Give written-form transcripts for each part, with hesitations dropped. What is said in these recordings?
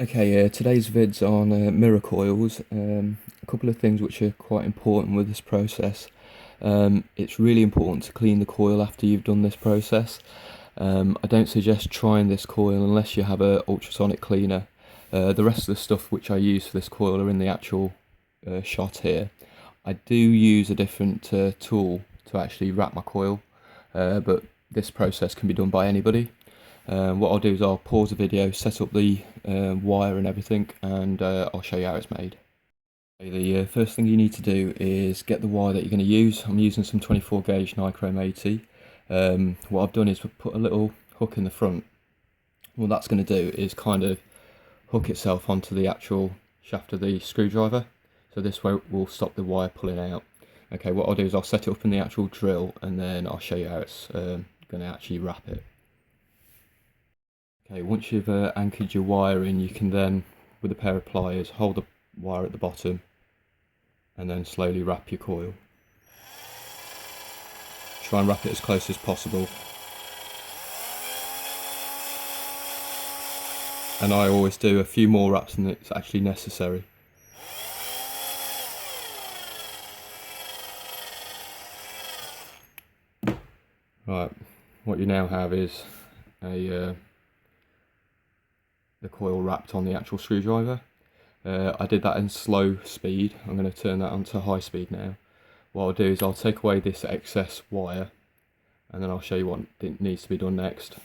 Okay, today's vid's on MirrorCoils. A couple of things which are quite important with this process. It's really important to clean the coil after you've done this process. I don't suggest trying this coil unless you have a ultrasonic cleaner. The rest of the stuff which I use for this coil are in the actual shot here. I do use a different tool to actually wrap my coil, but this process can be done by anybody. What I'll do is I'll pause the video, set up the wire and everything, and I'll show you how it's made. The first thing you need to do is get the wire that you're going to use. I'm using some 24 gauge Nichrome 80. What I've done is put a little hook in the front. What that's going to do is kind of hook itself onto the actual shaft of the screwdriver, so this way will stop the wire pulling out. Okay, what I'll do is I'll set it up in the actual drill, and then I'll show you how it's going to actually wrap it. Okay, once you've anchored your wire in, you can then, with a pair of pliers, hold the wire at the bottom and then slowly wrap your coil. Try and wrap it as close as possible. And I always do a few more wraps than it's actually necessary. Right, what you now have is the coil wrapped on the actual screwdriver. I did that in slow speed. I'm going to turn that onto high speed now. What I'll do is I'll take away this excess wire, and then I'll show you what needs to be done next.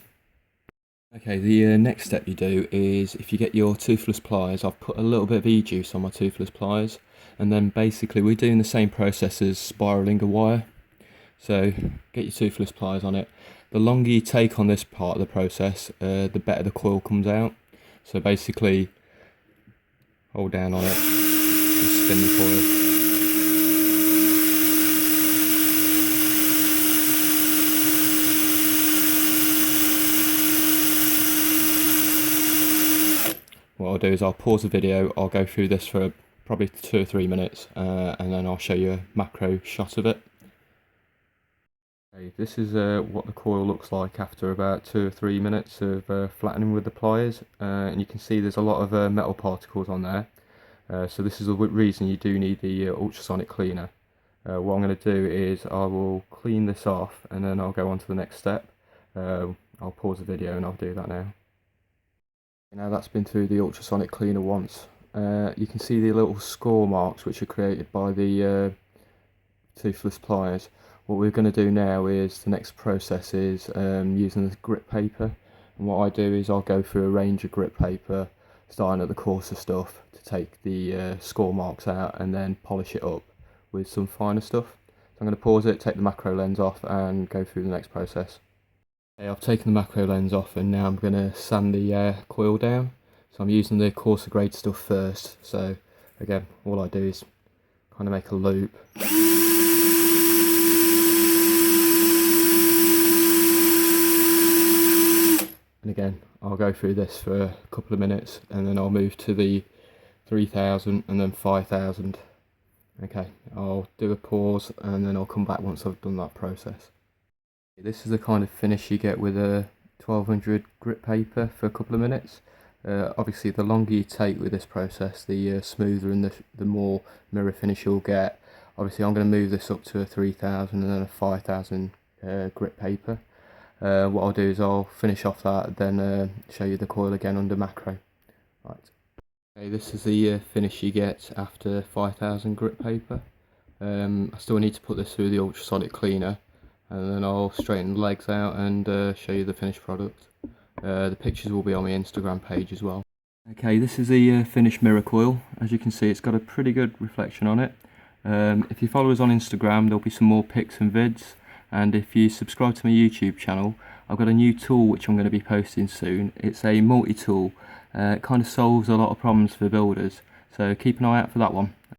Okay, the next step you do is, if you get your Toothless Pliers, I've put a little bit of e-juice on my Toothless Pliers, and then basically we're doing the same process as spiraling a wire. So get your Toothless Pliers on it. The longer you take on this part of the process, the better the coil comes out. So basically, hold down on it and spin the coil. What I'll do is I'll pause the video, I'll go through this for probably 2 or 3 minutes, and then I'll show you a macro shot of it. Okay, this is what the coil looks like after about 2 or 3 minutes of flattening with the pliers, and you can see there's a lot of metal particles on there. So this is the reason you do need the ultrasonic cleaner. What I'm going to do is I will clean this off, and then I'll go on to the next step. I'll pause the video and I'll do that now. Now that's been through the ultrasonic cleaner once. You can see the little score marks which are created by the Toothless Pliers. What we're going to do now is, the next process is using the GritPaper. And what I do is I'll go through a range of GritPaper, starting at the coarser stuff, to take the score marks out and then polish it up with some finer stuff. So I'm going to pause it, take the macro lens off, and go through the next process. Okay, I've taken the macro lens off, and now I'm going to sand the coil down. So I'm using the coarser grade stuff first. So again, all I do is kind of make a loop. And again, I'll go through this for a couple of minutes, and then I'll move to the 3000 and then 5000. Okay, I'll do a pause and then I'll come back once I've done that process. This is the kind of finish you get with a 1200 GritPaper for a couple of minutes. Obviously, the longer you take with this process, the smoother and the more mirror finish you'll get. Obviously, I'm going to move this up to a 3000 and then a 5000 GritPaper. What I'll do is I'll finish off that, then show you the coil again under macro. Right. Okay, this is the finish you get after 5000 GritPaper. I still need to put this through the ultrasonic cleaner, and then I'll straighten the legs out and show you the finished product. The pictures will be on my Instagram page as well. Okay, this is the finished MirrorCoil. As you can see, it's got a pretty good reflection on it. If you follow us on Instagram, there'll be some more pics and vids. And if you subscribe to my YouTube channel, I've got a new tool which I'm going to be posting soon. It's a multi-tool. It kind of solves a lot of problems for builders, so keep an eye out for that one.